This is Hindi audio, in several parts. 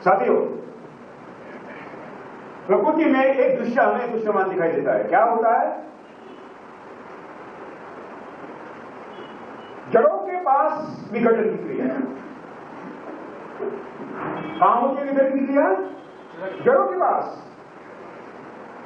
साथियों, प्रकृति में एक दृश्य हमें दृश्यमान दिखाई देता है। क्या होता है? जड़ों के पास विघटन की क्रिया है। कहां होती है विघटन की क्रिया? जड़ों के पास,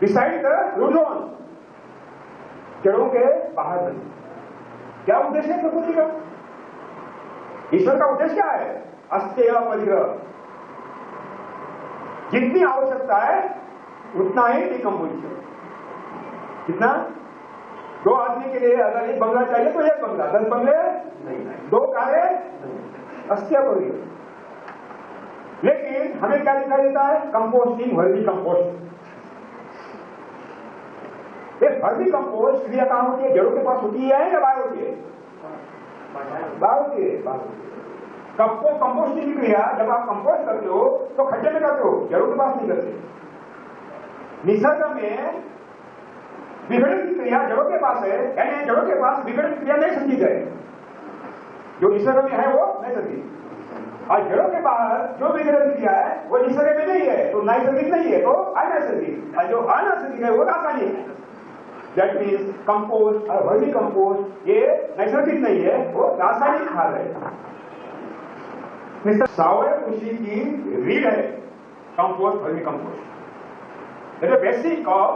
बिसाइड द रूट जोन, जड़ों के बाहर नहीं। क्या उद्देश्य है प्रकृति का? ईश्वर का उद्देश्य क्या है? अस्तेय परिग्रह। जितनी आवश्यकता है उतना ही डिकम्पोजिशन। कितना? 2 आदमी के लिए अगर एक बंगला चाहिए तो एक बंगला, 10 बंगले नहीं, 2 कारें नहीं, अस्तेय परिग्रह। लेकिन हमें क्या दिखाई देता है? Composting, vermi compost. Vermi compost क्रिया कहां होती है? जड़ों के पास होती है या बाहर होती है? बाहर होती है। कंपोस्टिंग की क्रिया जब आप कंपोस्ट करते हो तो खड्डे में करते हो, जड़ों के पास नहीं करते। निसर्ग में विघटन की क्रिया जड़ों के पास है, यानी जड़ों के पास विघटन क्रिया नहीं समझी जाए। जो निसर्ग में है वो नहीं समझी, और जड़ों के बाहर जो विघटन क्रिया है वो निसर्ग में नहीं है, तो नैसर्गिक नहीं है, तो अनैसर्गिक। और जो अनैसर्गिक है वो रासायनिक है। दैट मीन्स कंपोस्ट और वर्मी कंपोस्ट ये नैसर्गिक नहीं है, वो रासायनिक खाद है। सावयव कृषि की रीढ़ है compost, vermi compost. Basic of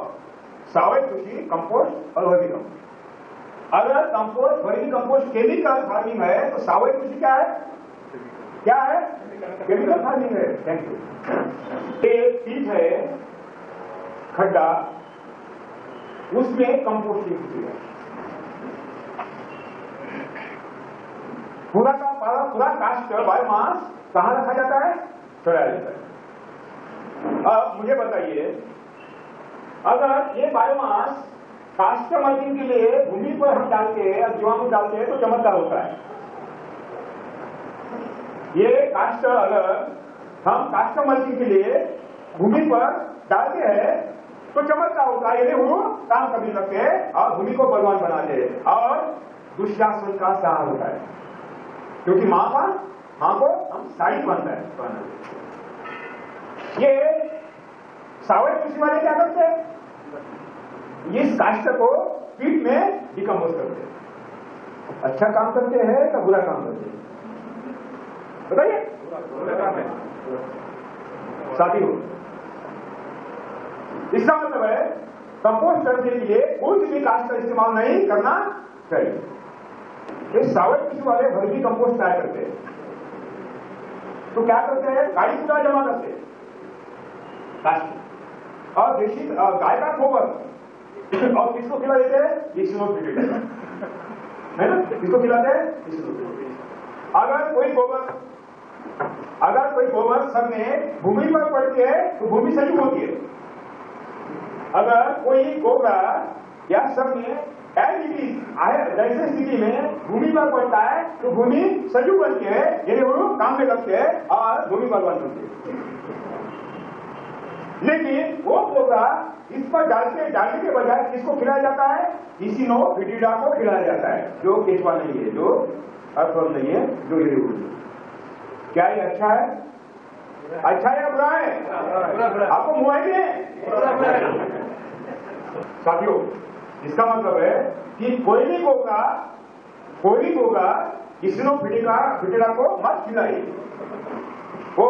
सावयव कृषि कंपोस्ट और वर्मी कंपोस्ट। अगर compost, vermi compost chemical farming है तो सावयव कृषि क्या है? क्या है? केमिकल फार्मिंग है। Thank you. एक पीठ है, खड्डा, उसमें कंपोस्टिंग होती है। पूरा कास्ट बायोमास कहां रखा जाता है? छोड़ा जाता है। अब मुझे बताइए, अगर ये बायोमास कास्ट मल्चिंग के लिए भूमि पर हम डालते हैं, जीवाणु डालते हैं तो चमत्कार होता है। ये कास्ट अगर हम कास्ट मल्चिंग के लिए भूमि पर डालते हैं तो चमत्कार होता है, यदि वो काम करने लगते हैं और भूमि को बलवान बनाते हैं और दुष्शासन का सहारा होता है। क्योंकि मां को हम साड़ी बनता है। ये सावयव कृषि वाले क्या करते हैं? इस काष्ठ को पीठ में डिकम्पोज करते हैं। अच्छा काम करते हैं या बुरा काम करते हैं? बताइए। बुरा काम है साथियों। इसका मतलब है कंपोस्ट करने के लिए कोई भी काष्ठ का इस्तेमाल नहीं करना चाहिए। ये सावयव कृषि वाले वर्मी कंपोस्ट तैयार करते हैं तो क्या करते हैं? गाड़ी कूड़ा जमा करते हैं काष्ठ, और देशी गाय का गोबर, और किसको खिला देते हैं? इसिनोफिलिटा, है ना? किसको खिलाते हैं? इसिनोफिलिटा। अगर कोई गोबर सब में भूमि पर पड़ती है तो भूमि सजग होती है। अगर कोई गोबर या सब में जैसे स्थिति में भूमि पर पड़ता है तो भूमि सजग बनती है, यदि वो काम में लगते हैं और भूमि बलवान बनती है। लेकिन वो गोबर इस पर डालने के बजाय किसको खिलाया जाता है? इसिनोफिलिटा को खिलाया जाता है, जो केचुआ नहीं है, जो अर्थवर्म नहीं है, जो इरिबुल। क्या ये अच्छा है? अच्छा या बुरा है? आपको मुआयने साथियों, इसका मतलब है कि कोई भी होगा इसिनोफिलिटा को मत खिलाइए। वो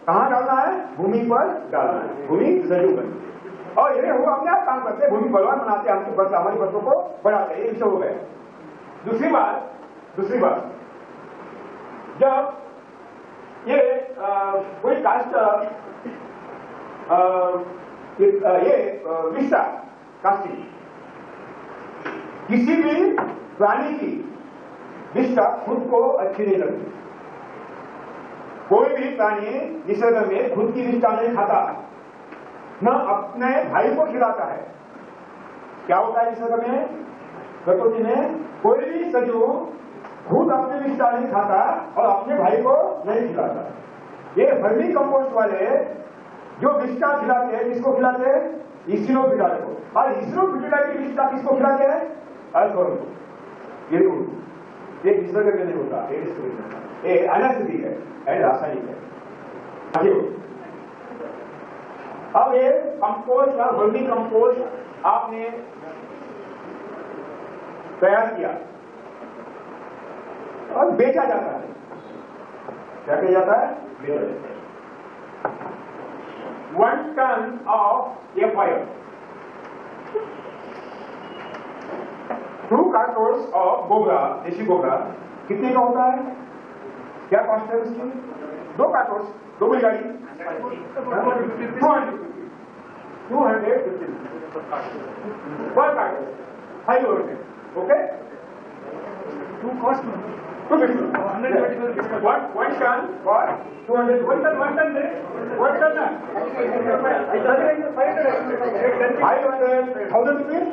कहां डालना है? भूमि पर डालना है, भूमि सजग बनती है। और ये वो अपने आप काम करते हैं, भूमि बलवान बनाते हैं, हमारी फसलों को बढ़ाते हैं। ये विषय हो गया। दूसरी बात, जब ये कोई काष्ठ विष्टा कास्टिंग, किसी भी प्राणी की विष्टा खुद को अच्छी नहीं लगती। कोई भी प्राणी निसर्ग में खुद की विष्टा नहीं खाता, न अपने भाई को खिलाता है। क्या होता है निसर्ग में, प्रकृति में? कोई भी सजीव खुद अपनी विष्टा नहीं खाता और अपने भाई को नहीं खिलाता। ये वर्मी कंपोस्ट वाले जो विष्टा खिलाते हैं, किसको खिलाते हैं? इसिनोफिलिटा को। और इसिनोफिलिटा की विष्टा किसको खिलाते हैं? अर्थवर्म को। ये निसर्ग में नहीं होता, ये अनैसर्गिक है, रासायनिक है। अब ये कंपोस्ट या वर्मी कंपोस्ट आपने तैयार किया और बेचा जाता है। क्या किया जाता है? बेचा जाता है। 1 ton of FIR, 2 cartons of गोबरा, देशी गोबरा कितने का होता है? क्या कॉस्ट है उसकी? 2 कार्टोन्स, 2 बैलगाड़ी 250 पर कार्टन 5 रुपए। ओके, 2 कॉस्ट 250 1 टन और 200 1 टन है 1 टन ना 500,000 रुपीज।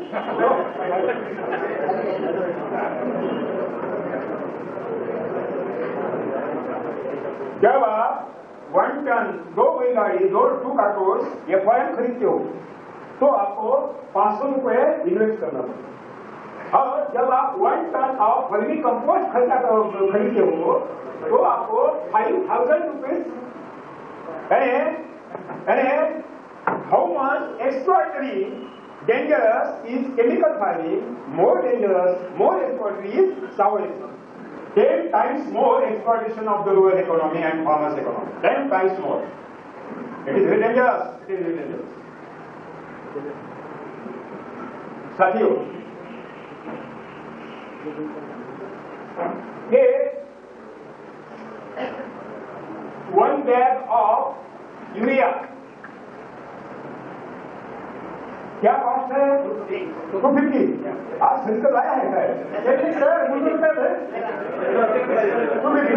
जब आप 1 टन 2 बैलगाड़ी 2 कार्टोन्स FIR खरीदते हो तो आपको 500 रुपए इन्वेस्ट करना पड़ेगा। और जब आप 1 टन ऑफ वर्मी कंपोस्ट खरीदते हो तो आपको 5,000 rupees. How much exploitary dangerous is chemical farming, more dangerous, more exploitatory is Taoism. 10 times more exploitation of the rural economy and farmers' economy. 10 times more. It is very dangerous. It is very dangerous. साथियों, ये 1 bag of यूरिया क्या कॉस्ट है? 250। आज खरीद कर लाया है सर, मुझे सर 250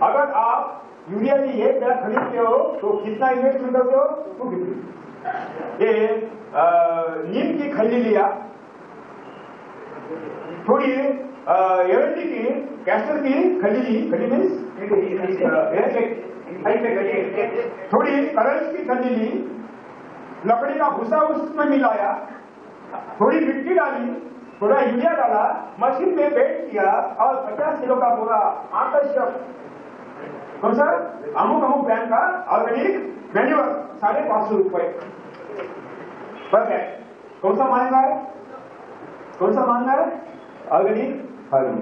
अगर आप यूरिया की 1 बैग खरीदते हो तो कितना इन्वेस्टमेंट करते हो? 250। ये नीम की खल्ली लिया, थोड़ी एवरेजी की कैस्टर की खल्ली मीन्स थोड़ी करल्स की खल्ली ली, लकड़ी का भूसा उसमें मिलाया, थोड़ी मिट्टी डाली, थोड़ा यूरिया डाला, मशीन में बेट किया और 50 किलो का बोरा आकर्षक कौन सर अमुक ब्रांड का ऑर्गेनिक मैन्यूअर 550 रुपए पर बैग। कौन सा महंगा है? कौन सा महंगा है? Organic farming.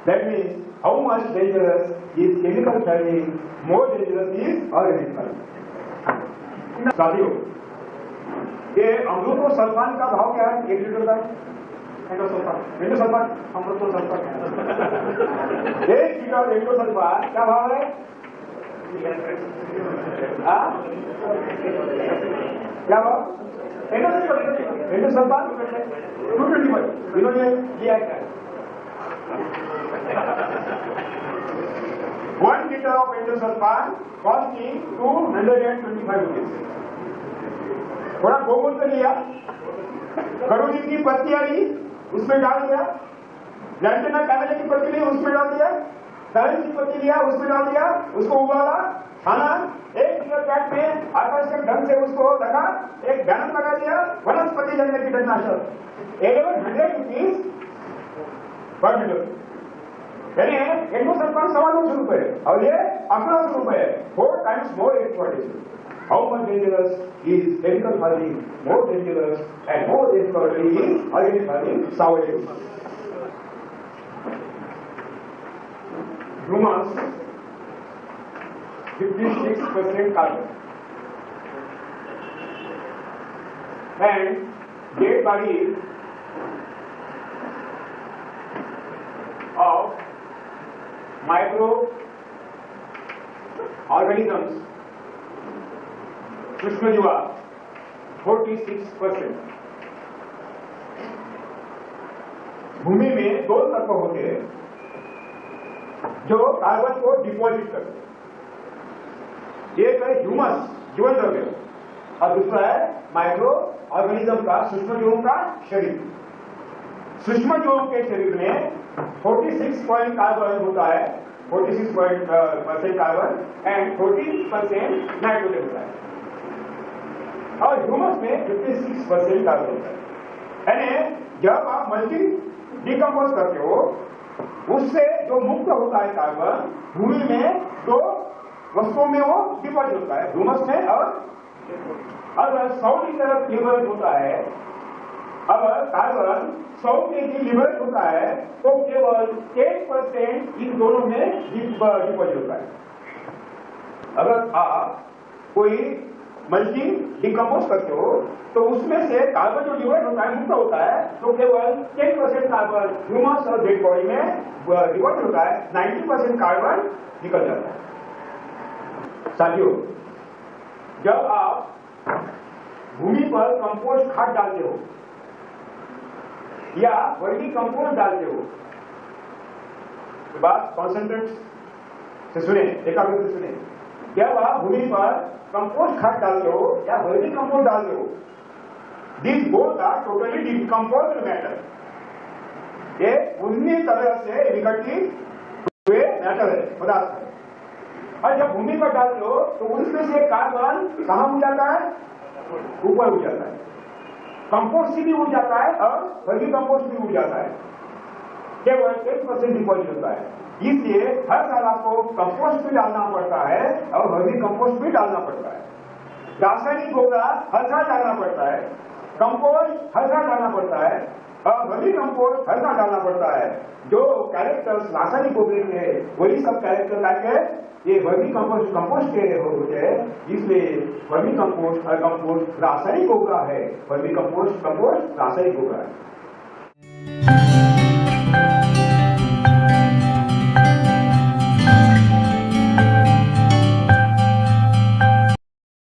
That means how much dangerous is chemical farming, more dangerous is organic farming. साथियों, ये अमृतो सल्फान का भाव क्या है 1 लीटर का? एंडोसल्फान अमृतो सल्फान 1 लीटर एंडोसल्फान क्या भाव है? क्या भाव? एंडोसल्फान 225 इन्होंने लिया है। 1 liter of endosulfan costing 225 rupees. थोड़ा गोमूत्र लिया, कड़ूजी की पत्तियां ली, उसमें डाल दिया, लैंटेना कैमेले की पत्ती ली, उसमें डाल दिया, तरल की पत्ती लिया, उसमें डाल दिया, उसको उबाला, खाना 1 लीटर पैक में आकर्षक ढंग से उसको लगा, एक बैनर लगा दिया, वनस्पति जन्य कीटनाशक 1100 रुपीज पर लीटर। यानी एंडोसल्फान 250 रुपए और ये 1800 रुपए। 4 times more exploitation. How much dangerous is chemical farming? More dangerous and more exploitatory is organic farming. Sourdough. Humus 56% carbon and dead bodies of micro organisms सूक्ष्मजीवा 46%। भूमि में 2 तत्व होते हैं जो कार्बन को डिपॉजिट करते हैं, एक है ह्यूमस जीवन द्रव्य और दूसरा है माइक्रो ऑर्गेनिज्म का सूक्ष्मजीवों का शरीर। सूक्ष्मजीवों के शरीर में 46% कार्बन होता है, 46% कार्बन एंड 14% नाइट्रोजन होता है और ह्यूमस में 56% कार्बन होता है। यानी जब आप मल्चिंग डिकम्पोज करते हो उससे जो मुक्त होता है कार्बन भूमि में तो वस्तुओं में वो डिपॉजिट होता है ह्यूमस में। और अगर 100 की तरफ लिबरेट होता है, अगर कार्बन 100 kg लिबरेट होता है तो केवल 1% इन दोनों में डिपॉजिट होता है। अगर आप कोई मल्चिंग डिकम्पोज करते हो तो उसमें से कार्बन जो लिबरेट होता है मुक्त होता है तो केवल 10% कार्बन ह्यूमस और डेड बॉडी में डिपॉजिट होता है, 90% कार्बन निकल जाता है। साथियों, जब आप भूमि पर कंपोस्ट खाद डालते हो या वर्मी कंपोस्ट डालते हो, तो बात कॉन्सेंट्रेट से सुने, एकाग्र से सुने। जब आप भूमि पर कंपोस्ट खाद डालते हो या वर्मी कंपोस्ट डालते हो, this both are totally decomposed matter. ये पूरी तरह से विघटित हुए मैटर है, पदार्थ है। और जब भूमि पर डालते हो तो उसमें से कार्बन कहां उड़ जाता है? ऊपर उड़ जाता है। कंपोस्ट भी उड़ जाता है और वर्मी कंपोस्ट भी उड़ जाता है, केवल 1% डिपॉजिट होता है। इसलिए हर साल आपको कंपोस्ट भी डालना पड़ता है और वर्मी कंपोस्ट भी डालना पड़ता है। रासायनिक गोबर हर साल डालना पड़ता है, कंपोस्ट हर साल डालना पड़ता है और वर्मी कंपोस्ट हर साल डालना पड़ता है। जो कैरेक्टर्स रासायनिक गोबर में है वही सब कैरेक्टर लाके ये वर्मी कंपोस्ट के होते हैं। इसलिए वर्मी कंपोस्ट और कंपोस्ट रासायनिक गोबर है, वर्मी कंपोस्ट रासायनिक गोबर है।